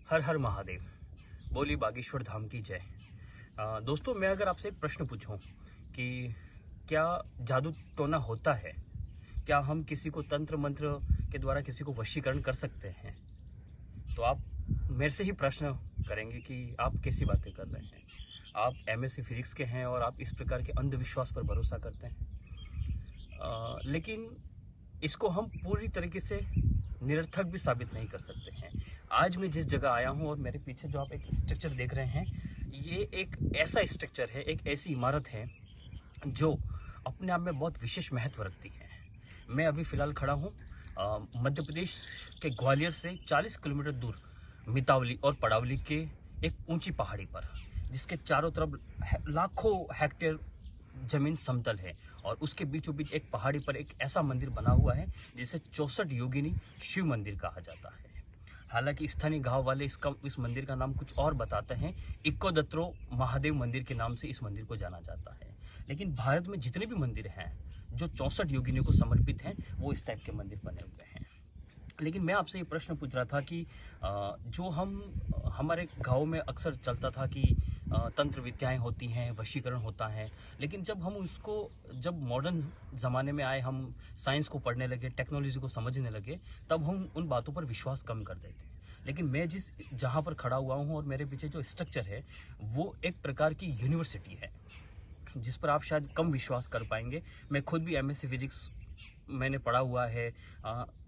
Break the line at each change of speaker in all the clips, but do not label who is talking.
हर हर महादेव। बोली बागेश्वर धाम की जय। दोस्तों, मैं अगर आपसे एक प्रश्न पूछूं कि क्या जादू टोना होता है, क्या हम किसी को तंत्र मंत्र के द्वारा किसी को वशीकरण कर सकते हैं, तो आप मेरे से ही प्रश्न करेंगे कि आप कैसी बातें कर रहे हैं। आप एमएससी फिजिक्स के हैं और आप इस प्रकार के अंधविश्वास पर भरोसा करते हैं। लेकिन इसको हम पूरी तरीके से निरर्थक भी साबित नहीं कर सकते हैं। आज मैं जिस जगह आया हूं और मेरे पीछे जो आप एक स्ट्रक्चर देख रहे हैं, ये एक ऐसा स्ट्रक्चर है, एक ऐसी इमारत है जो अपने आप में बहुत विशेष महत्व रखती है। मैं अभी फिलहाल खड़ा हूं मध्य प्रदेश के ग्वालियर से 40 किलोमीटर दूर मितावली और पड़ावली के एक ऊंची पहाड़ी पर, जिसके चारों तरफ लाखों हेक्टेयर जमीन समतल है और उसके बीचों बीच एक पहाड़ी पर एक ऐसा मंदिर बना हुआ है जिसे 64 योगिनी शिव मंदिर कहा जाता है। हालांकि स्थानीय गांव वाले इस मंदिर का नाम कुछ और बताते हैं। इक्कोदत्रो महादेव मंदिर के नाम से इस मंदिर को जाना जाता है। लेकिन भारत में जितने भी मंदिर हैं जो 64 योगिनियों को समर्पित हैं, वो इस टाइप के मंदिर बने हुए हैं। लेकिन मैं आपसे ये प्रश्न पूछ रहा था कि जो हमारे गांव में अक्सर चलता था कि तंत्र विद्याएं होती हैं, वशीकरण होता है, लेकिन जब मॉडर्न ज़माने में आए, हम साइंस को पढ़ने लगे, टेक्नोलॉजी को समझने लगे, तब हम उन बातों पर विश्वास कम कर देते हैं। लेकिन मैं जहाँ पर खड़ा हुआ हूँ और मेरे पीछे जो स्ट्रक्चर है, वो एक प्रकार की यूनिवर्सिटी है जिस पर आप शायद कम विश्वास कर पाएंगे। मैं खुद भी एमएससी फिजिक्स मैंने पढ़ा हुआ है,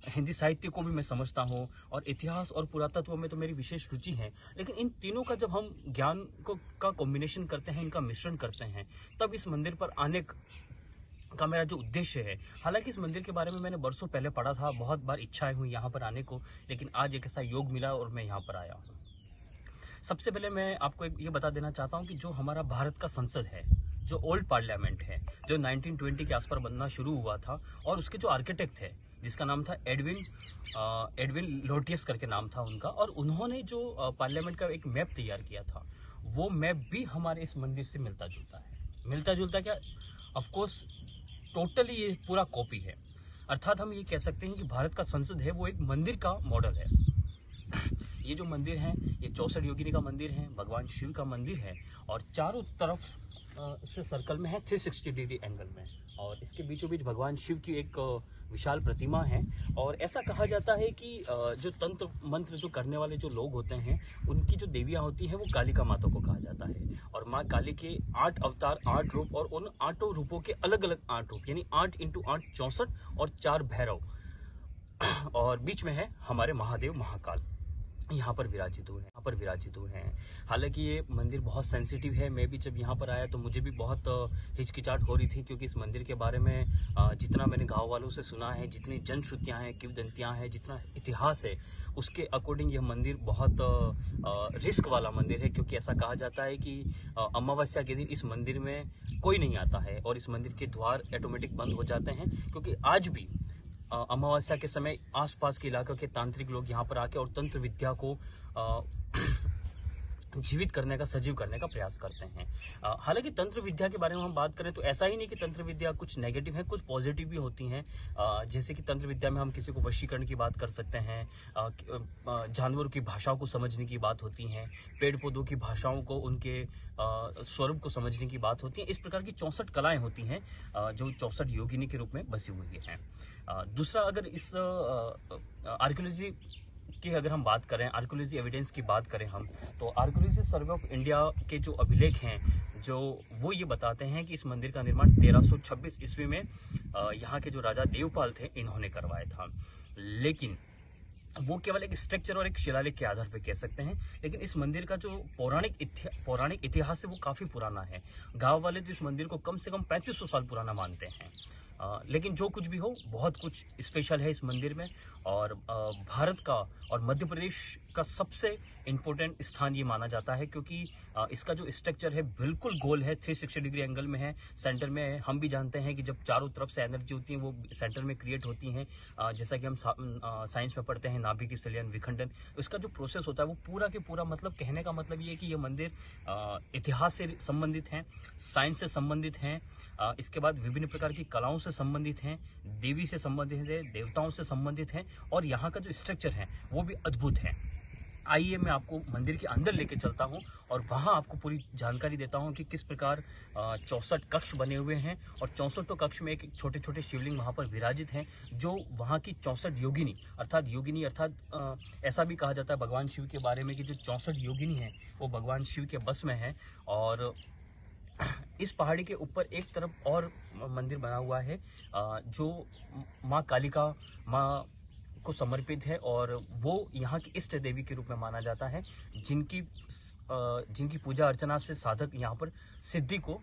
हिंदी साहित्य को भी मैं समझता हूँ और इतिहास और पुरातत्व में तो मेरी विशेष रुचि है। लेकिन इन तीनों का जब हम ज्ञान का कॉम्बिनेशन करते हैं, इनका मिश्रण करते हैं, तब इस मंदिर पर आने का मेरा जो उद्देश्य है। हालांकि इस मंदिर के बारे में मैंने बरसों पहले पढ़ा था, बहुत बार इच्छाएं हुई यहाँ पर आने को, लेकिन आज एक ऐसा योग मिला और मैं यहाँ पर आया हूँ। सबसे पहले मैं आपको ये बता देना चाहता हूँ कि जो हमारा भारत का संसद है, जो ओल्ड पार्लियामेंट है, जो 1920 के आसपास बनना शुरू हुआ था, और उसके जो आर्किटेक्ट थे जिसका नाम था एडविन लोटियस करके नाम था उनका, और उन्होंने जो पार्लियामेंट का एक मैप तैयार किया था, वो मैप भी हमारे इस मंदिर से मिलता जुलता है। मिलता जुलता क्या, ऑफकोर्स टोटली ये पूरा कॉपी है। अर्थात हम ये कह सकते हैं कि भारत का संसद है वो एक मंदिर का मॉडल है। ये जो मंदिर है, ये 64 योगिनी का मंदिर है, भगवान शिव का मंदिर है, और चारों तरफ से सर्कल में है 360 डिग्री एंगल में, और इसके बीचों बीच भगवान शिव की एक विशाल प्रतिमा है। और ऐसा कहा जाता है कि जो तंत्र मंत्र जो करने वाले जो लोग होते हैं, उनकी जो देवियां होती हैं वो कालिका माता को कहा जाता है। और माँ काली के 8 अवतार, 8 रूप, और उन 8 रूपों के अलग अलग 8 रूप, यानी 8 × 8 64, और 4 भैरव, और बीच में है हमारे महादेव महाकाल, यहाँ पर विराजित हुए हैं। हालांकि ये मंदिर बहुत सेंसिटिव है। मैं भी जब यहाँ पर आया तो मुझे भी बहुत हिचकिचाहट हो रही थी, क्योंकि इस मंदिर के बारे में जितना मैंने गांव वालों से सुना है, जितनी जनश्रुतियाँ हैं, किंवदंतियाँ हैं, जितना इतिहास है, उसके अकॉर्डिंग यह मंदिर बहुत रिस्क वाला मंदिर है। क्योंकि ऐसा कहा जाता है कि अमावस्या के दिन इस मंदिर में कोई नहीं आता है और इस मंदिर के द्वार ऑटोमेटिक बंद हो जाते हैं, क्योंकि आज भी अमावस्या के समय आसपास के इलाकों के तांत्रिक लोग यहाँ पर आके और तंत्र विद्या को जीवित करने का, सजीव करने का प्रयास करते हैं। हालांकि तंत्र विद्या के बारे में हम बात करें तो ऐसा ही नहीं कि तंत्र विद्या कुछ नेगेटिव है, कुछ पॉजिटिव भी होती हैं। जैसे कि तंत्र विद्या में हम किसी को वशीकरण की बात कर सकते हैं, जानवरों की भाषाओं को समझने की बात होती है, पेड़ पौधों की भाषाओं को, उनके स्वरूप को समझने की बात होती है। इस प्रकार की 64 कलाएं होती हैं जो 64 योगिनी के रूप में बसी हुई हैं। दूसरा, अगर इस आर्कियोलॉजी की अगर हम बात करें, आर्कियोलॉजी एविडेंस की बात करें हम, तो आर्कियोलॉजी सर्वे ऑफ इंडिया के जो अभिलेख हैं, जो वो ये बताते हैं कि इस मंदिर का निर्माण 1326 ईस्वी में यहाँ के जो राजा देवपाल थे, इन्होंने करवाया था। लेकिन वो केवल एक स्ट्रक्चर और एक शिलालेख के आधार पर कह सकते हैं। लेकिन इस मंदिर का जो पौराणिक इतिहास है वो काफी पुराना है। गांव वाले तो इस मंदिर को कम से कम 3500 साल पुराना मानते हैं। लेकिन जो कुछ भी हो, बहुत कुछ स्पेशल है इस मंदिर में, और भारत का और मध्य प्रदेश का सबसे इम्पोर्टेंट स्थान ये माना जाता है, क्योंकि इसका जो स्ट्रक्चर है बिल्कुल गोल है, 360 डिग्री एंगल में है, सेंटर में है। हम भी जानते हैं कि जब चारों तरफ से एनर्जी होती है वो सेंटर में क्रिएट होती हैं। जैसा कि हम साइंस में पढ़ते हैं, नाभिकीय संलयन, विखंडन, इसका जो प्रोसेस होता है वो पूरा के पूरा, मतलब कहने का मतलब ये है कि ये मंदिर इतिहास से संबंधित हैं, साइंस से संबंधित हैं, इसके बाद विभिन्न प्रकार की कलाओं से संबंधित हैं, देवी से संबंधित है, देवताओं से संबंधित हैं, और यहाँ का जो स्ट्रक्चर है वो भी अद्भुत है। आइए मैं आपको मंदिर के अंदर लेके चलता हूँ और वहाँ आपको पूरी जानकारी देता हूँ कि किस प्रकार 64 कक्ष बने हुए हैं और 64 कक्ष में एक छोटे छोटे शिवलिंग वहाँ पर विराजित हैं, जो वहाँ की 64 योगिनी अर्थात ऐसा भी कहा जाता है भगवान शिव के बारे में कि जो 64 योगिनी हैं वो भगवान शिव के बस में हैं। और इस पहाड़ी के ऊपर एक तरफ और मंदिर बना हुआ है जो माँ कालिका माँ को समर्पित है और वो यहाँ की इष्ट देवी के रूप में माना जाता है, जिनकी पूजा अर्चना से साधक यहाँ पर सिद्धि को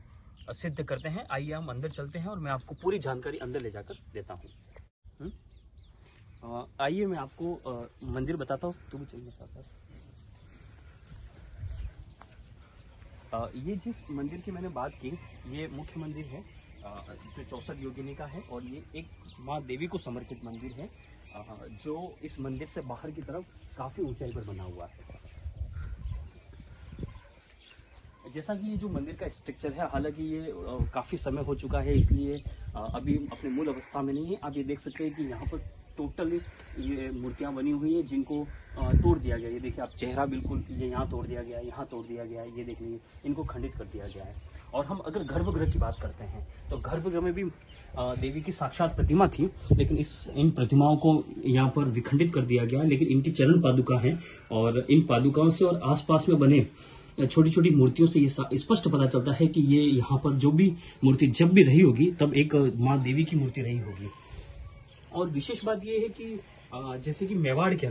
सिद्ध करते हैं। आइए हम अंदर चलते हैं और मैं आपको पूरी जानकारी अंदर ले जाकर देता हूँ। आइए मैं आपको मंदिर बताता हूँ, तू भी चलिए साथ साथ। ये जिस मंदिर की मैंने बात की ये मुख्य मंदिर है जो 64 योगिनी का है और ये एक माँ देवी को समर्पित मंदिर है जो इस मंदिर से बाहर की तरफ काफ़ी ऊंचाई पर बना हुआ है। जैसा कि ये जो मंदिर का स्ट्रक्चर है, हालांकि ये काफ़ी समय हो चुका है इसलिए अभी अपने मूल अवस्था में नहीं है। आप ये देख सकते हैं कि यहाँ पर टोटल ये मूर्तियाँ बनी हुई है जिनको तोड़ दिया गया। ये देखिए आप, चेहरा बिल्कुल ये यहाँ तोड़ दिया गया है, यहाँ तोड़ दिया गया है, ये देख लीजिए इनको खंडित कर दिया गया है। और हम अगर गर्भगृह की बात करते हैं तो गर्भगृह में भी देवी की साक्षात प्रतिमा थी, लेकिन इन प्रतिमाओं को यहाँ पर विखंडित कर दिया गया। लेकिन इनकी चरण पादुका है और इन पादुकाओं से और आसपास में बने छोटी छोटी मूर्तियों से ये स्पष्ट पता चलता है कि ये यहाँ पर जो भी मूर्ति जब भी रही होगी तब एक माँ देवी की मूर्ति रही होगी। और विशेष बात ये है कि जैसे कि मेवाड़ के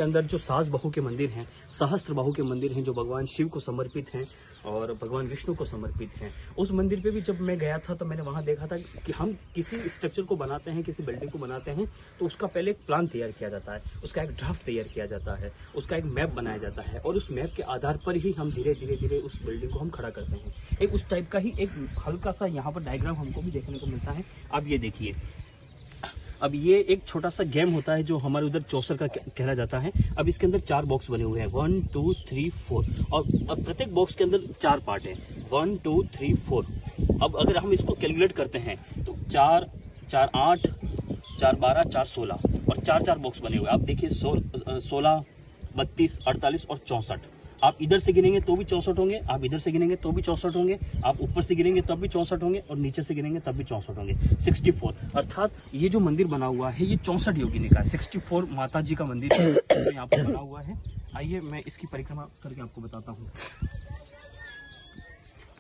अंदर जो सास बहू के मंदिर हैं, सहस्त्र बहू के मंदिर हैं जो भगवान शिव को समर्पित हैं और भगवान विष्णु को समर्पित हैं। उस मंदिर पे भी जब मैं गया था तो मैंने वहाँ देखा था कि हम किसी स्ट्रक्चर को बनाते हैं, किसी बिल्डिंग को बनाते हैं तो उसका पहले एक प्लान तैयार किया जाता है, उसका एक ड्राफ्ट तैयार किया जाता है, उसका एक मैप बनाया जाता है और उस मैप के आधार पर ही हम धीरे धीरे उस बिल्डिंग को हम खड़ा करते हैं। एक उस टाइप का ही एक हल्का सा यहाँ पर डायग्राम हमको भी देखने को मिलता है। अब ये देखिए, अब ये एक छोटा सा गेम होता है जो हमारे उधर चौसर का कहला जाता है। अब इसके अंदर 4 बॉक्स बने हुए हैं, 1 2 3 4 और अब प्रत्येक बॉक्स के अंदर 4 पार्ट है, 1 2 3 4। अब अगर हम इसको कैलकुलेट करते हैं तो 4 4 8 4 12 4 16 और 4 बॉक्स बने हुए। आप देखिए 16 32 48 और 64। आप इधर से गिनेंगे तो भी 64 होंगे, आप इधर से गिनेंगे तो भी 64 होंगे, आप ऊपर से गिनेंगे तब भी 64 होंगे और नीचे से गिनेंगे तब भी 64 होंगे। 64 अर्थात ये जो मंदिर बना हुआ है ये 64 योगिनी का है। 64 माता जी का मंदिर है जो यहाँ पर बना हुआ है। आइए मैं इसकी परिक्रमा करके आपको बताता हूँ।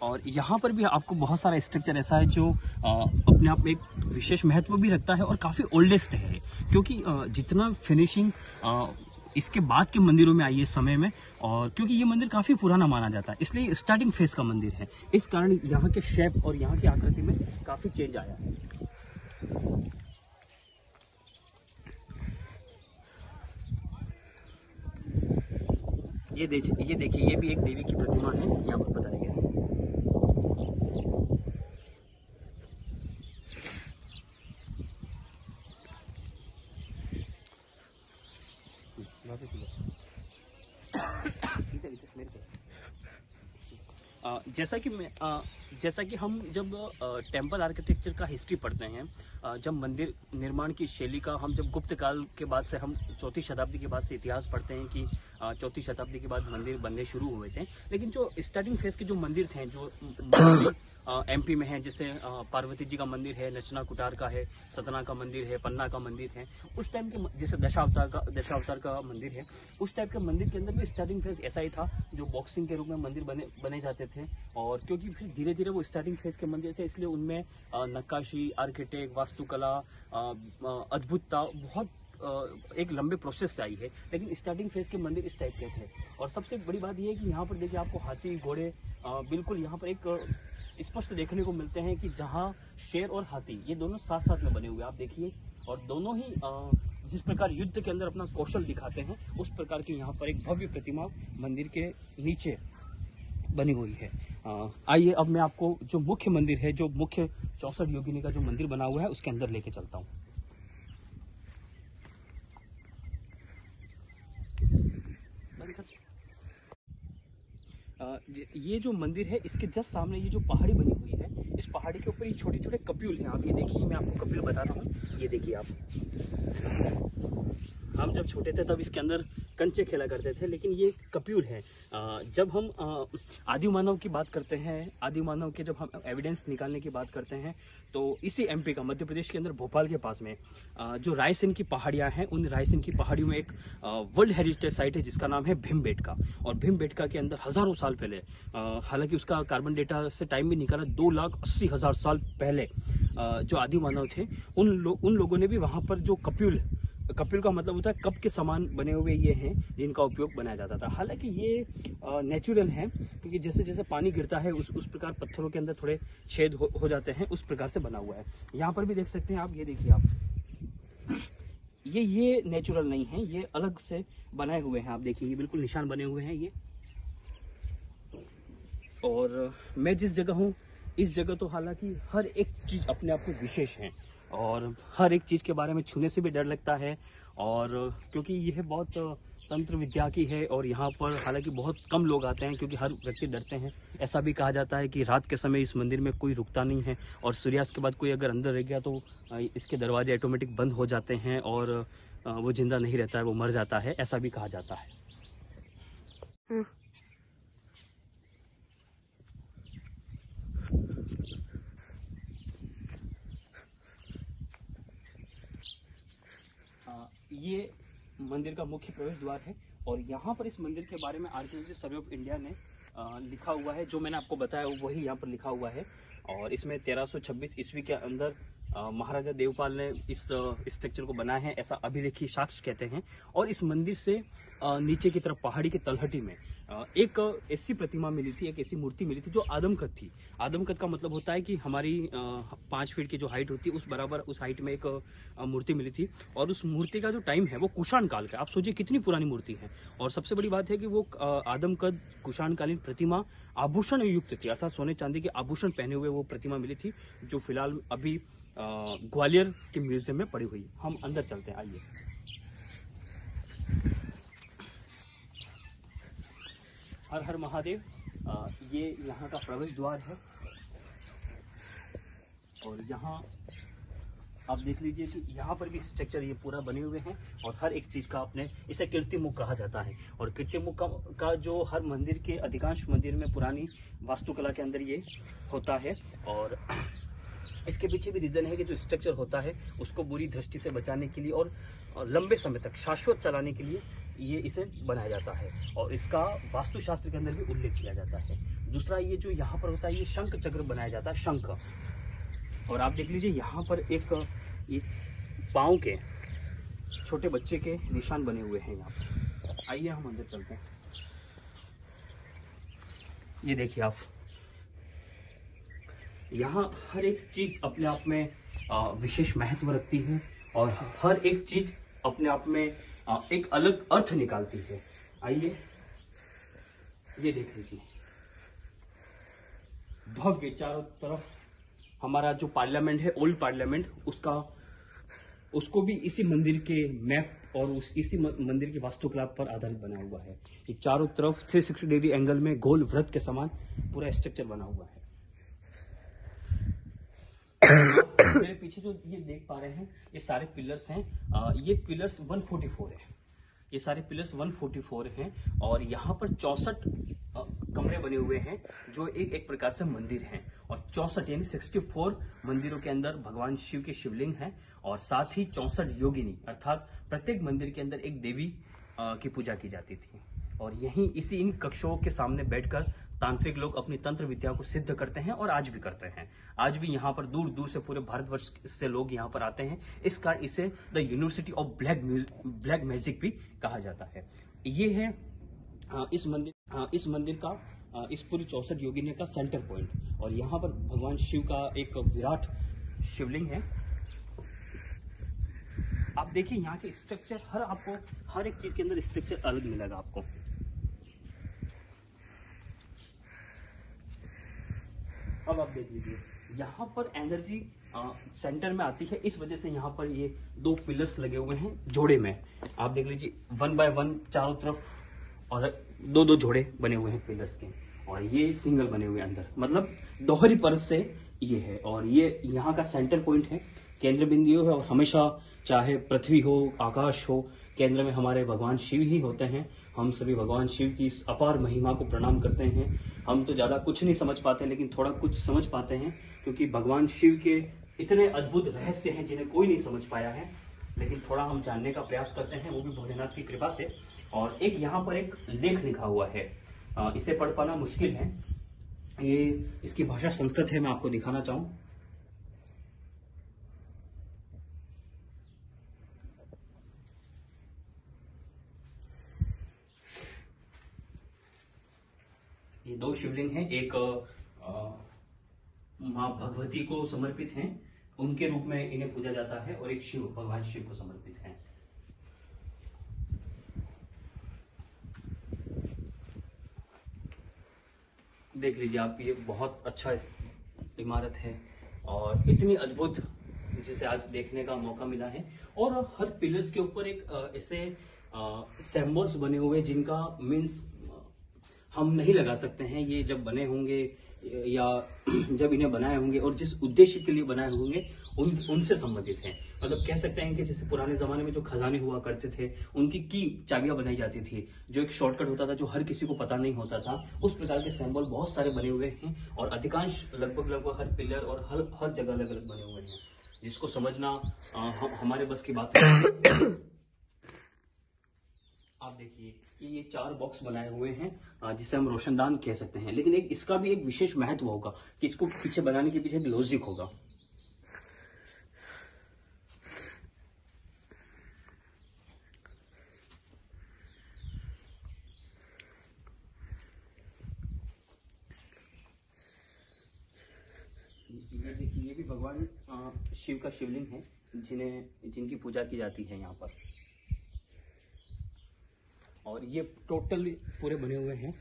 और यहाँ पर भी आपको बहुत सारा स्ट्रक्चर ऐसा है जो अपने आप में एक विशेष महत्व भी रखता है और काफ़ी ओल्डेस्ट है, क्योंकि जितना फिनिशिंग इसके बाद के मंदिरों में आई है समय में, और क्योंकि ये मंदिर काफ़ी पुराना माना जाता है इसलिए स्टार्टिंग फेज का मंदिर है, इस कारण यहाँ के शेप और यहाँ की आकृति में काफ़ी चेंज आया है। ये देखिए ये भी एक देवी की प्रतिमा है, यहाँ पर बताया गया है। जैसा कि हम जब टेम्पल आर्किटेक्चर का हिस्ट्री पढ़ते हैं, जब मंदिर निर्माण की शैली का हम जब गुप्त काल के बाद से हम 4वीं शताब्दी के बाद से इतिहास पढ़ते हैं कि 4वीं शताब्दी के बाद मंदिर बनने शुरू हुए थे। लेकिन जो स्टार्टिंग फेज के जो मंदिर थे जो एमपी में है, जैसे पार्वती जी का मंदिर है, नचना कुटार का है, सतना का मंदिर है, पन्ना का मंदिर है, उस टाइम के जैसे दशावतार का मंदिर है, उस टाइप के मंदिर के अंदर भी स्टार्टिंग फेज ऐसा ही था जो बॉक्सिंग के रूप में मंदिर बने जाते थे। और क्योंकि फिर धीरे धीरे वो स्टार्टिंग फेज के मंदिर थे इसलिए उनमें नक्काशी, आर्किटेक्ट, वास्तुकला, अद्भुतता बहुत एक लंबे प्रोसेस से आई है। लेकिन स्टार्टिंग फेज के मंदिर इस टाइप के थे। और सबसे बड़ी बात यह है कि यहाँ पर देखिए आपको हाथी घोड़े बिल्कुल यहाँ पर एक स्पष्ट देखने को मिलते हैं कि जहाँ शेर और हाथी ये दोनों साथ साथ में बने हुए आप देखिए, और दोनों ही जिस प्रकार युद्ध के अंदर अपना कौशल दिखाते हैं उस प्रकार की यहाँ पर एक भव्य प्रतिमा मंदिर के नीचे बनी हुई है। आइए अब मैं आपको जो मुख्य मंदिर है, जो मुख्य 64 योगिनी का जो मंदिर बना हुआ है उसके अंदर लेके चलता हूँ। ये जो मंदिर है इसके जस्ट सामने ये जो पहाड़ी बनी हुई है, इस पहाड़ी के ऊपर ये छोटे छोटे कपिल हैं। आप ये देखिए, मैं आपको कपिल बता रहा हूँ, ये देखिए आप हम जब छोटे थे तब इसके अंदर कंचे खेला करते थे, लेकिन ये कपिल है। जब हम आदि मानव की बात करते हैं, आदि मानव के जब हम एविडेंस निकालने की बात करते हैं, तो इसी एमपी का, मध्य प्रदेश के अंदर भोपाल के पास में जो रायसेन की पहाड़ियां हैं, उन रायसेन की पहाड़ियों में एक वर्ल्ड हेरिटेज साइट है जिसका नाम है भीमबेटका। और भीमबेटका के अंदर हजारों साल पहले, हालांकि उसका कार्बन डेटा से टाइम भी निकाला, 2,80,000 साल पहले जो आदि मानव थे उन लोगों ने भी वहां पर जो कपिल का मतलब होता है कप के समान बने हुए ये हैं जिनका उपयोग बनाया जाता था। हालांकि ये नेचुरल है, क्योंकि जैसे जैसे पानी गिरता है उस प्रकार पत्थरों के अंदर थोड़े छेद हो जाते हैं, उस प्रकार से बना हुआ है। यहाँ पर भी देख सकते हैं आप, ये देखिए आप, ये नेचुरल नहीं है, ये अलग से बनाए हुए हैं। आप देखिए ये बिल्कुल निशान बने हुए हैं ये। और मैं जिस जगह हूँ, इस जगह तो हालांकि हर एक चीज अपने आप में विशेष है, और हर एक चीज के बारे में छूने से भी डर लगता है। और क्योंकि यह बहुत तंत्र विद्या की है, और यहाँ पर हालांकि बहुत कम लोग आते हैं क्योंकि हर व्यक्ति डरते हैं। ऐसा भी कहा जाता है कि रात के समय इस मंदिर में कोई रुकता नहीं है, और सूर्यास्त के बाद कोई अगर अंदर रह गया तो इसके दरवाजे ऑटोमेटिक बंद हो जाते हैं और वो जिंदा नहीं रहता है, वो मर जाता है, ऐसा भी कहा जाता है। ये मंदिर का मुख्य प्रवेश द्वार है, और यहाँ पर इस मंदिर के बारे में आर्कियोलॉजी सर्वे ऑफ इंडिया ने लिखा हुआ है। जो मैंने आपको बताया वही यहाँ पर लिखा हुआ है। और इसमें 1326 ईस्वी के अंदर महाराजा देवपाल ने इस स्ट्रक्चर को बनाया है, ऐसा अभिलेखी साक्ष्य कहते हैं। और इस मंदिर से नीचे की तरफ पहाड़ी की तलहटी में एक ऐसी प्रतिमा मिली थी, एक ऐसी मूर्ति मिली थी जो आदमकद थी। आदमकद का मतलब होता है कि हमारी 5 फीट की जो हाइट होती है उस बराबर, उस हाइट में एक मूर्ति मिली थी। और उस मूर्ति का जो टाइम है वो कुषाण काल का। आप सोचिए कितनी पुरानी मूर्ति है। और सबसे बड़ी बात है कि वो आदमकद कुषाणकालीन प्रतिमा आभूषण युक्त थी, अर्थात सोने चांदी के आभूषण पहने हुए वो प्रतिमा मिली थी, जो फिलहाल अभी ग्वालियर के म्यूजियम में पड़ी हुई। हम अंदर चलते हैं, आइए। हर हर महादेव। ये यहाँ का प्रवेश द्वार है, और यहाँ आप देख लीजिए कि यहाँ पर भी स्ट्रक्चर ये पूरा बने हुए हैं, और हर एक चीज का अपने, इसे कीर्तिमुख कहा जाता है। और कीर्तिमुख का जो हर मंदिर के, अधिकांश मंदिर में पुरानी वास्तुकला के अंदर ये होता है। और इसके पीछे भी रीजन है कि जो स्ट्रक्चर होता है उसको बुरी दृष्टि से बचाने के लिए और लंबे समय तक शाश्वत चलाने के लिए ये इसे बनाया जाता है, और इसका वास्तुशास्त्र के अंदर भी उल्लेख किया जाता है। दूसरा, ये जो यहाँ पर होता है ये शंख चक्र बनाया जाता है, शंख। और आप देख लीजिए यहाँ पर एक ये पाँव के छोटे बच्चे के निशान बने हुए हैं यहाँ पर। आइए हम अंदर चलते हैं। ये देखिए आप, यहाँ हर एक चीज अपने आप में विशेष महत्व रखती है, और हर एक चीज अपने आप में एक अलग अर्थ निकालती है। आइए ये देख लीजिए, भव्य चारों तरफ हमारा जो पार्लियामेंट है, ओल्ड पार्लियामेंट, उसको भी इसी मंदिर के मैप और इसी मंदिर की वास्तुकला पर आधारित बना हुआ है। ये चारों तरफ 360 डिग्री एंगल में गोल वृत्त के समान पूरा स्ट्रक्चर बना हुआ है। मेरे पीछे जो ये देख पा रहे हैं ये सारे पिलर्स हैं, ये पिलर्स 144 है, ये सारे पिलर्स 144 हैं। और यहाँ पर 64 कमरे बने हुए हैं जो एक प्रकार से मंदिर हैं, और 64 यानी 64 मंदिरों के अंदर भगवान शिव के शिवलिंग हैं, और साथ ही 64 योगिनी, अर्थात प्रत्येक मंदिर के अंदर एक देवी की पूजा की जाती थी। और यहीं इसी इन कक्षों के सामने बैठकर तांत्रिक लोग अपनी तंत्र विद्या को सिद्ध करते हैं, और आज भी करते हैं। आज भी यहाँ पर दूर दूर से, पूरे भारतवर्ष से लोग यहाँ पर आते हैं। इस कारण इसे the university of black magic भी कहा जाता है। ये है इस मंदिर का, इस पूरी 64 योगिनी का सेंटर पॉइंट। और यहाँ पर भगवान शिव का एक विराट शिवलिंग है। आप देखिए यहाँ के स्ट्रक्चर, आपको हर एक चीज के अंदर स्ट्रक्चर अलग मिलेगा आपको। अब आप देख लीजिए, यहाँ पर एनर्जी सेंटर में आती है, इस वजह से यहाँ पर ये 2 पिलर्स लगे हुए हैं जोड़े में। आप देख लीजिए 1 बाय 1 चारों तरफ, और 2-2 जोड़े बने हुए हैं पिलर्स के, और ये सिंगल बने हुए अंदर, मतलब दोहरी परत से ये है। और ये यहाँ का सेंटर पॉइंट है, केंद्र बिंदु है। और हमेशा चाहे पृथ्वी हो, आकाश हो, केंद्र में हमारे भगवान शिव ही होते हैं। हम सभी भगवान शिव की इस अपार महिमा को प्रणाम करते हैं। हम तो ज़्यादा कुछ नहीं समझ पाते, लेकिन थोड़ा कुछ समझ पाते हैं, क्योंकि भगवान शिव के इतने अद्भुत रहस्य हैं जिन्हें कोई नहीं समझ पाया है, लेकिन थोड़ा हम जानने का प्रयास करते हैं, वो भी भोलेनाथ की कृपा से। और एक यहाँ पर एक लेख लिखा हुआ है, इसे पढ़ पाना मुश्किल है, ये इसकी भाषा संस्कृत है, मैं आपको दिखाना चाहूँ। ये दो शिवलिंग हैं, एक माँ भगवती को समर्पित हैं, उनके रूप में इन्हें पूजा जाता है, और एक शिव, भगवान शिव को समर्पित है। देख लीजिए आप, ये बहुत अच्छा इमारत है और इतनी अद्भुत जिसे आज देखने का मौका मिला है। और हर पिलर्स के ऊपर एक ऐसे सिंबल्स बने हुए जिनका मीन्स हम नहीं लगा सकते हैं, ये जब बने होंगे या जब इन्हें बनाए होंगे और जिस उद्देश्य के लिए बनाए होंगे उनसे संबंधित हैं। मतलब कह सकते हैं कि जैसे पुराने जमाने में जो खजाने हुआ करते थे, उनकी की चाबियां बनाई जाती थी, जो एक शॉर्टकट होता था, जो हर किसी को पता नहीं होता था, उस प्रकार के सिंबल बहुत सारे बने हुए हैं। और अधिकांश लगभग हर पिलर और हर जगह अलग अलग बने हुए हैं, जिसको समझना हमारे बस की बात है। आप देखिए ये 4 बॉक्स बनाए हुए हैं, जिसे हम रोशनदान कह सकते हैं, लेकिन इसका भी एक विशेष महत्व होगा कि इसको पीछे बनाने के पीछे एक लॉजिक होगा। ये देखिए, ये भी भगवान शिव का शिवलिंग है, जिनकी पूजा की जाती है यहाँ पर। और ये टोटल पूरे बने हुए हैं,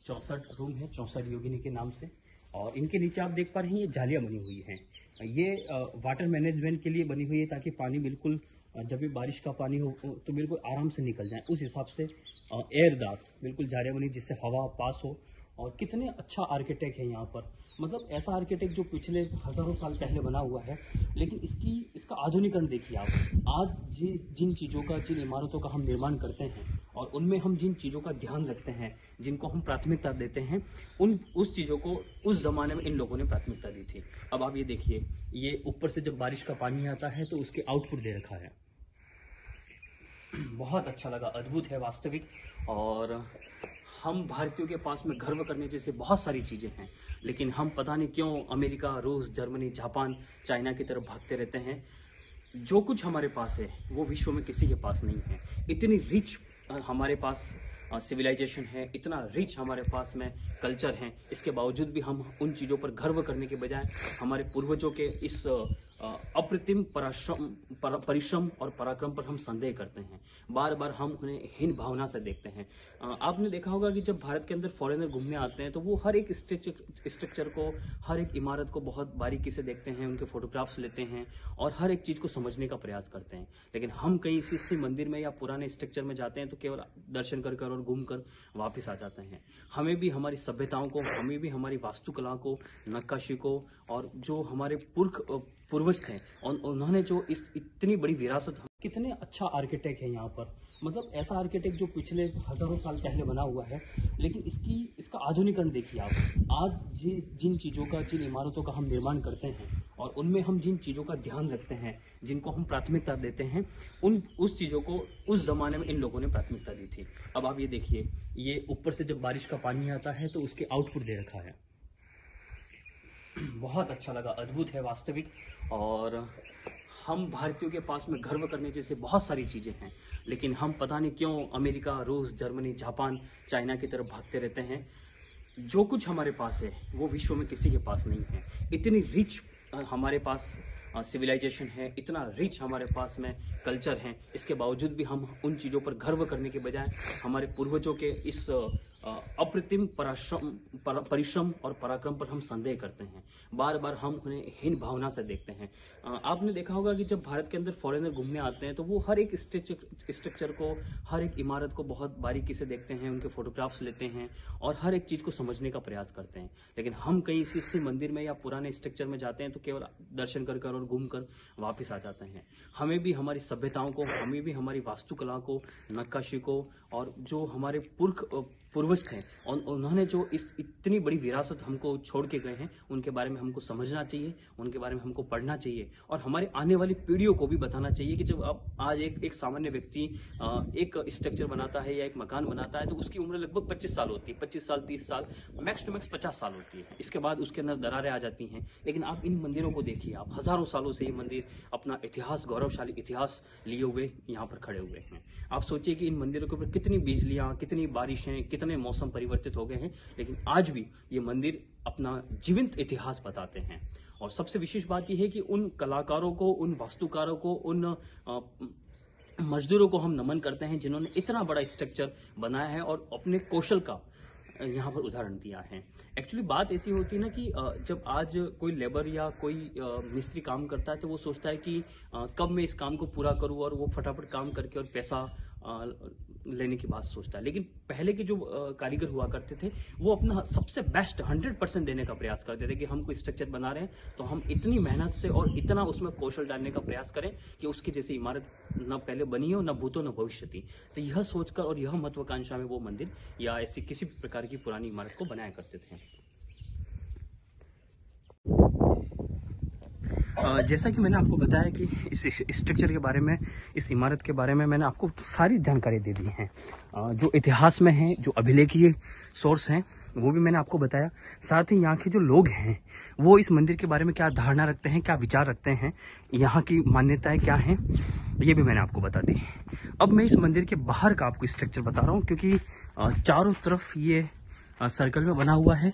64 रूम है, 64 योगिनी के नाम से। और इनके नीचे आप देख पा रहे हैं ये जालियां बनी हुई हैं, ये वाटर मैनेजमेंट के लिए बनी हुई है, ताकि पानी बिल्कुल जब भी बारिश का पानी हो तो बिल्कुल आराम से निकल जाए, उस हिसाब से एयरदार बिल्कुल जालियां बनी, जिससे हवा पास हो। और कितने अच्छा आर्किटेक्ट है यहाँ पर, मतलब ऐसा आर्किटेक्ट जो पिछले हजारों साल पहले बना हुआ है, लेकिन इसका आधुनिकरण देखिए आप। आज जिन चीज़ों का, जिन इमारतों का हम निर्माण करते हैं और उनमें हम जिन चीज़ों का ध्यान रखते हैं, जिनको हम प्राथमिकता देते हैं, उस चीज़ों को उस जमाने में इन लोगों ने प्राथमिकता दी थी। अब आप ये देखिए, ये ऊपर से जब बारिश का पानी आता है तो उसके आउटपुट दे रखा है, बहुत अच्छा लगा, अद्भुत है वास्तविक। और हम भारतीयों के पास में गर्व करने जैसे बहुत सारी चीज़ें हैं, लेकिन हम पता नहीं क्यों अमेरिका, रूस, जर्मनी, जापान, चाइना की तरफ भागते रहते हैं। जो कुछ हमारे पास है वो विश्व में किसी के पास नहीं है। इतनी रिच हमारे पास सिविलाइजेशन है, इतना रिच हमारे पास में कल्चर है, इसके बावजूद भी हम उन चीज़ों पर गर्व करने के बजाय हमारे पूर्वजों के इस अप्रतिम परिश्रम और पराक्रम पर हम संदेह करते हैं। बार बार हम उन्हें हीन भावना से देखते हैं। आपने देखा होगा कि जब भारत के अंदर फॉरेनर घूमने आते हैं तो वो हर एक स्ट्रक्चर को, हर एक इमारत को बहुत बारीकी से देखते हैं, उनके फोटोग्राफ्स लेते हैं और हर एक चीज़ को समझने का प्रयास करते हैं। लेकिन हम कहीं किसी मंदिर में या पुराने स्ट्रक्चर में जाते हैं तो केवल दर्शन कर और घूमकर वापस आ जाते हैं। हमें भी हमारी सभ्यताओं को, हमें भी हमारी वास्तुकला को, नक्काशी को, और जो हमारे पूर्वज थे उन्होंने जो इतनी बड़ी विरासत, कितने अच्छा आर्किटेक्ट है यहाँ पर, मतलब ऐसा आर्किटेक्ट जो पिछले हजारों साल पहले बना हुआ है, लेकिन इसका आधुनिकरण देखिए आप। आज जिन चीज़ों का, जिन इमारतों का हम निर्माण करते हैं और उनमें हम जिन चीज़ों का ध्यान रखते हैं, जिनको हम प्राथमिकता देते हैं, उस चीज़ों को उस जमाने में इन लोगों ने प्राथमिकता दी थी। अब आप ये देखिए, ये ऊपर से जब बारिश का पानी आता है तो उसके आउटपुट दे रखा है, बहुत अच्छा लगा, अद्भुत है वास्तविक। और हम भारतीयों के पास में गर्व करने जैसे बहुत सारी चीज़ें हैं, लेकिन हम पता नहीं क्यों अमेरिका, रूस, जर्मनी, जापान, चाइना की तरफ भागते रहते हैं। जो कुछ हमारे पास है वो विश्व में किसी के पास नहीं है। इतनी रिच हमारे पास सिविलाइजेशन है, इतना रिच हमारे पास में कल्चर है, इसके बावजूद भी हम उन चीज़ों पर गर्व करने के बजाय हमारे पूर्वजों के इस अप्रतिम परिश्रम और पराक्रम पर हम संदेह करते हैं। बार बार हम उन्हें हीन भावना से देखते हैं। आपने देखा होगा कि जब भारत के अंदर फॉरेनर घूमने आते हैं तो वो हर एक स्ट्रक्चर को, हर एक इमारत को बहुत बारीकी से देखते हैं, उनके फोटोग्राफ्स लेते हैं और हर एक चीज़ को समझने का प्रयास करते हैं। लेकिन हम कहीं किसी मंदिर में या पुराने स्ट्रक्चर में जाते हैं तो केवल दर्शन कर और घूमकर वापस आ जाते हैं। हमें भी हमारी सभ्यताओं को, हमें भी हमारी वास्तुकला को, नक्काशी को, और जो हमारे पूर्वज थे उन्होंने जो इस इतनी बड़ी विरासत हमको छोड़ के गए हैं, उनके बारे में हमको समझना चाहिए, उनके बारे में हमको पढ़ना चाहिए, और हमारे आने वाली पीढ़ियों को भी बताना चाहिए कि जब आप आज एक सामान्य व्यक्ति एक स्ट्रक्चर बनाता है या एक मकान बनाता है तो उसकी उम्र लगभग 25 साल होती है, 25 साल 30 साल, मैक्स टू मैक्स 50 साल होती है। इसके बाद उसके अंदर दरारें आ जाती हैं। लेकिन आप इन मंदिरों को देखिए, आप हजारों सालों से ये मंदिर अपना इतिहास, गौरवशाली इतिहास लिए हुए यहाँ पर खड़े हुए हैं। आप सोचिए कि इन मंदिरों के ऊपर कितनी बिजलियां, कितनी बारिशें, कितने मौसम परिवर्तित हो गए हैं, लेकिन आज भी ये मंदिर अपना जीवंत इतिहास बताते हैं। और सबसे विशेष बात यह है कि उन कलाकारों को, उन वास्तुकारों को, उन मजदूरों को हम नमन करते हैं जिन्होंने इतना बड़ा स्ट्रक्चर बनाया है और अपने कौशल का यहाँ पर उदाहरण दिया है। एक्चुअली बात ऐसी होती है ना कि जब आज कोई लेबर या कोई मिस्त्री काम करता है तो वो सोचता है कि कब मैं इस काम को पूरा करूँ, और वो फटाफट काम करके और पैसा लेने की बात सोचता है। लेकिन पहले के जो कारीगर हुआ करते थे वो अपना सबसे बेस्ट 100% देने का प्रयास करते थे कि हम कोई स्ट्रक्चर बना रहे हैं तो हम इतनी मेहनत से और इतना उसमें कौशल डालने का प्रयास करें कि उसकी जैसी इमारत न पहले बनी हो, न भूतो न भविष्य थी। तो यह सोचकर और यह महत्वाकांक्षा में वो मंदिर या ऐसी किसी प्रकार की पुरानी इमारत को बनाया करते थे। जैसा कि मैंने आपको बताया कि इस स्ट्रक्चर के बारे में, इस इमारत के बारे में मैंने आपको सारी जानकारी दे दी है। जो इतिहास में है, जो अभिलेखीय सोर्स हैं, वो भी मैंने आपको बताया। साथ ही यहाँ के जो लोग हैं वो इस मंदिर के बारे में क्या धारणा रखते हैं, क्या विचार रखते हैं, यहाँ की मान्यताएं क्या हैं, ये भी मैंने आपको बता दी। अब मैं इस मंदिर के बाहर का आपको स्ट्रक्चर बता रहा हूँ, क्योंकि चारों तरफ ये सर्कल में बना हुआ है।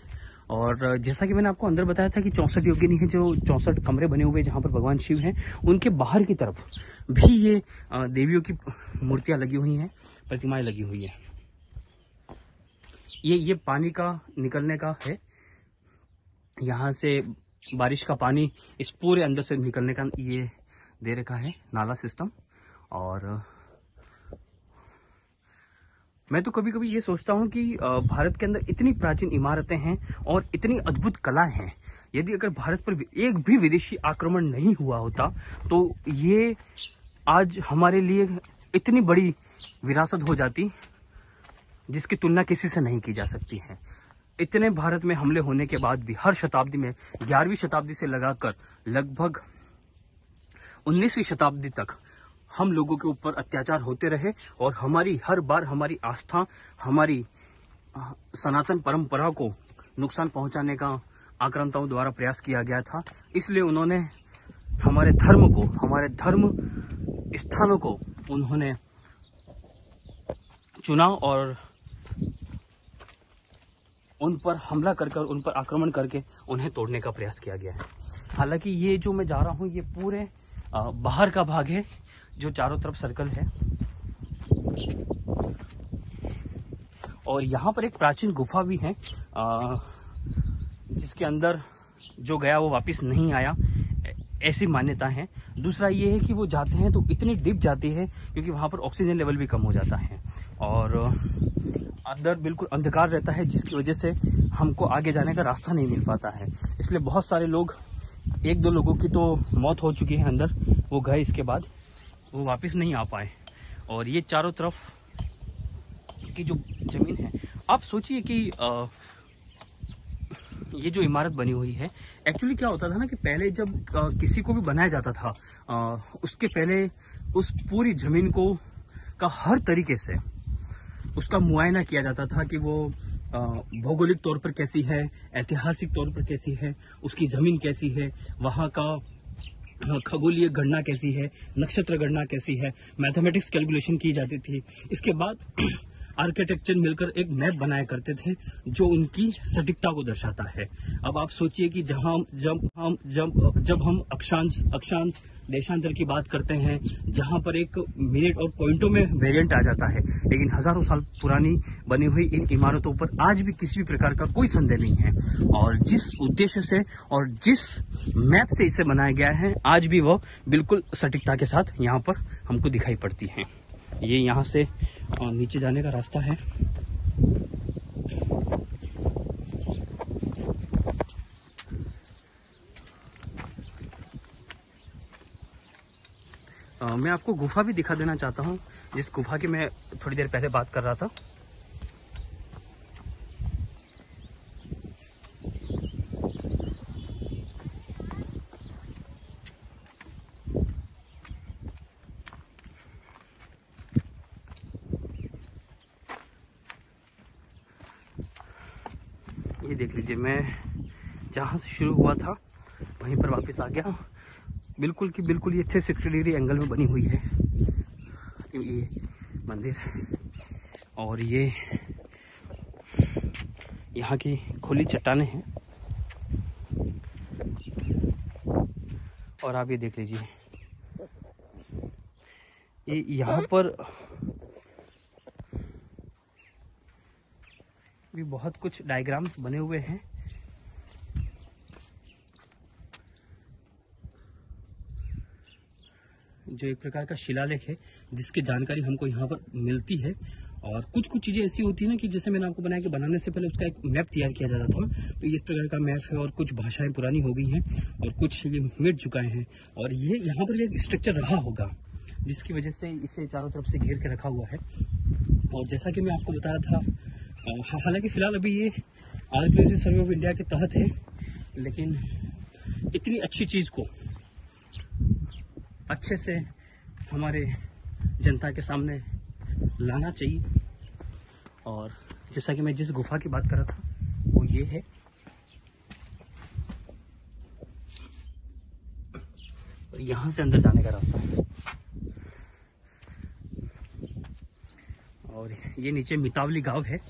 और जैसा कि मैंने आपको अंदर बताया था कि 64 योगिनी है, जो 64 कमरे बने हुए हैं जहाँ पर भगवान शिव हैं, उनके बाहर की तरफ भी ये देवियों की मूर्तियां लगी हुई हैं, प्रतिमाएं लगी हुई हैं। ये पानी का निकलने का है, यहाँ से बारिश का पानी इस पूरे अंदर से निकलने का ये दे रखा है नाला सिस्टम। और मैं तो कभी कभी ये सोचता हूँ कि भारत के अंदर इतनी प्राचीन इमारतें हैं और इतनी अद्भुत कलाएं हैं, यदि अगर भारत पर एक भी विदेशी आक्रमण नहीं हुआ होता तो ये आज हमारे लिए इतनी बड़ी विरासत हो जाती जिसकी तुलना किसी से नहीं की जा सकती है। इतने भारत में हमले होने के बाद भी हर शताब्दी में, 11वीं शताब्दी से लगाकर लगभग 19वीं शताब्दी तक हम लोगों के ऊपर अत्याचार होते रहे, और हमारी हर बार हमारी आस्था, हमारी सनातन परंपरा को नुकसान पहुंचाने का आक्रांताओं द्वारा प्रयास किया गया था। इसलिए उन्होंने हमारे धर्म को, हमारे धर्म स्थानों को उन्होंने चुना और उन पर हमला कर उन पर आक्रमण करके उन्हें तोड़ने का प्रयास किया गया है। हालांकि ये जो मैं जा रहा हूँ ये पूरे बाहर का भाग है, जो चारों तरफ सर्कल है। और यहाँ पर एक प्राचीन गुफा भी है जिसके अंदर जो गया वो वापस नहीं आया, ऐसी मान्यता है। दूसरा ये है कि वो जाते हैं तो इतनी डीप जाती है क्योंकि वहाँ पर ऑक्सीजन लेवल भी कम हो जाता है और अंदर बिल्कुल अंधकार रहता है, जिसकी वजह से हमको आगे जाने का रास्ता नहीं मिल पाता है। इसलिए बहुत सारे लोग, 1-2 लोगों की तो मौत हो चुकी है अंदर, वो गए, इसके बाद वो वापस नहीं आ पाए। और ये चारों तरफ की जो जमीन है, आप सोचिए कि ये जो इमारत बनी हुई है, एक्चुअली क्या होता था ना कि पहले जब किसी को भी बनाया जाता था उसके पहले उस पूरी जमीन को का हर तरीके से उसका मुआयना किया जाता था कि वो भौगोलिक तौर पर कैसी है, ऐतिहासिक तौर पर कैसी है, उसकी जमीन कैसी है, वहाँ का खगोलीय गणना कैसी है, नक्षत्र गणना कैसी है, मैथमेटिक्स कैलकुलेशन की जाती थी। इसके बाद आर्किटेक्चर मिलकर एक मैप बनाया करते थे जो उनकी सटीकता को दर्शाता है। अब आप सोचिए कि जब हम अक्षांश देशांतर की बात करते हैं, जहां पर एक मिनट और पॉइंटों में वेरिएंट आ जाता है, लेकिन हजारों साल पुरानी बनी हुई इन इमारतों पर आज भी किसी भी प्रकार का कोई संदेह नहीं है। और जिस उद्देश्य से और जिस मैप से इसे बनाया गया है, आज भी वह बिल्कुल सटीकता के साथ यहाँ पर हमको दिखाई पड़ती है। ये यहाँ से नीचे जाने का रास्ता है। मैं आपको गुफा भी दिखा देना चाहता हूँ, जिस गुफा की मैं थोड़ी देर पहले बात कर रहा था। ये देख लीजिए, मैं जहाँ से शुरू हुआ था वहीं पर वापस आ गया। बिल्कुल कि बिल्कुल ये 360 डिग्री एंगल में बनी हुई है ये मंदिर। और ये यहाँ की खुली चट्टानें हैं। और आप ये देख लीजिए, ये यहाँ पर भी बहुत कुछ डायग्राम्स बने हुए हैं। जो एक प्रकार का शिलालेख है, जिसकी जानकारी हमको यहाँ पर मिलती है। और कुछ कुछ चीज़ें ऐसी होती है ना कि जैसे मैंने आपको बनाया कि बनाने से पहले उसका एक मैप तैयार किया जाता था, तो इस प्रकार का मैप है। और कुछ भाषाएं पुरानी हो गई हैं और कुछ ये मिट चुका है। और ये यहाँ पर एक स्ट्रक्चर रहा होगा, जिसकी वजह से इसे चारों तरफ से घेर के रखा हुआ है। और जैसा कि मैं आपको बताया था, हालांकि फ़िलहाल अभी ये आर्कियोलॉजी सर्वे ऑफ इंडिया के तहत है, लेकिन इतनी अच्छी चीज़ को अच्छे से हमारे जनता के सामने लाना चाहिए। और जैसा कि मैं जिस गुफा की बात कर रहा था वो ये है। और यहाँ से अंदर जाने का रास्ता है। और ये नीचे मितावली गांव है।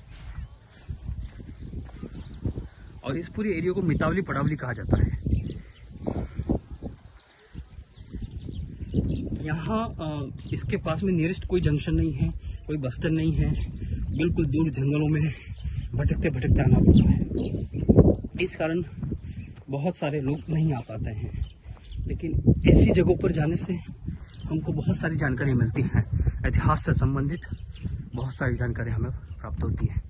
और इस पूरी एरिया को मितावली पड़ावली कहा जाता है। यहाँ इसके पास में नियरेस्ट कोई जंक्शन नहीं है, कोई बस स्टैंड नहीं है। बिल्कुल दूर जंगलों में भटकते भटकते आना पड़ता है। इस कारण बहुत सारे लोग नहीं आ पाते हैं। लेकिन ऐसी जगहों पर जाने से हमको बहुत सारी जानकारी मिलती हैं। इतिहास से संबंधित बहुत सारी जानकारी हमें प्राप्त होती है।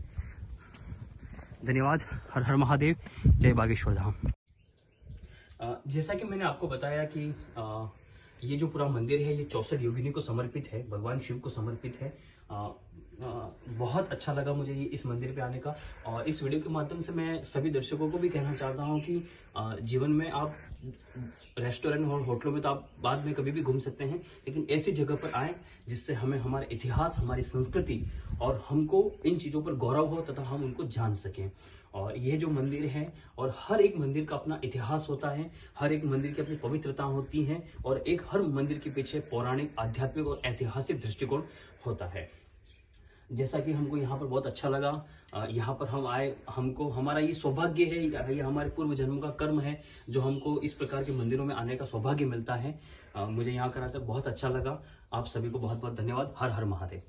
धन्यवाद। हर हर महादेव। जय बागेश्वर धाम। जैसा कि मैंने आपको बताया कि ये जो पूरा मंदिर है ये 64 योगिनी को समर्पित है, भगवान शिव को समर्पित है। बहुत अच्छा लगा मुझे ये इस मंदिर पे आने का। और इस वीडियो के माध्यम से मैं सभी दर्शकों को भी कहना चाहता हूँ कि जीवन में आप रेस्टोरेंट और होटलों में तो आप बाद में कभी भी घूम सकते हैं, लेकिन ऐसी जगह पर आएँ जिससे हमें हमारा इतिहास, हमारी संस्कृति और हमको इन चीज़ों पर गौरव हो तथा हम उनको जान सकें। और ये जो मंदिर है, और हर एक मंदिर का अपना इतिहास होता है, हर एक मंदिर की अपनी पवित्रता होती है, और एक हर मंदिर के पीछे पौराणिक, आध्यात्मिक और ऐतिहासिक दृष्टिकोण होता है। जैसा कि हमको यहाँ पर बहुत अच्छा लगा। यहाँ पर हम आए, हमको हमारा ये सौभाग्य है, ये हमारे पूर्व जन्मों का कर्म है जो हमको इस प्रकार के मंदिरों में आने का सौभाग्य मिलता है। मुझे यहाँ कराकर बहुत अच्छा लगा। आप सभी को बहुत बहुत धन्यवाद। हर हर महादेव।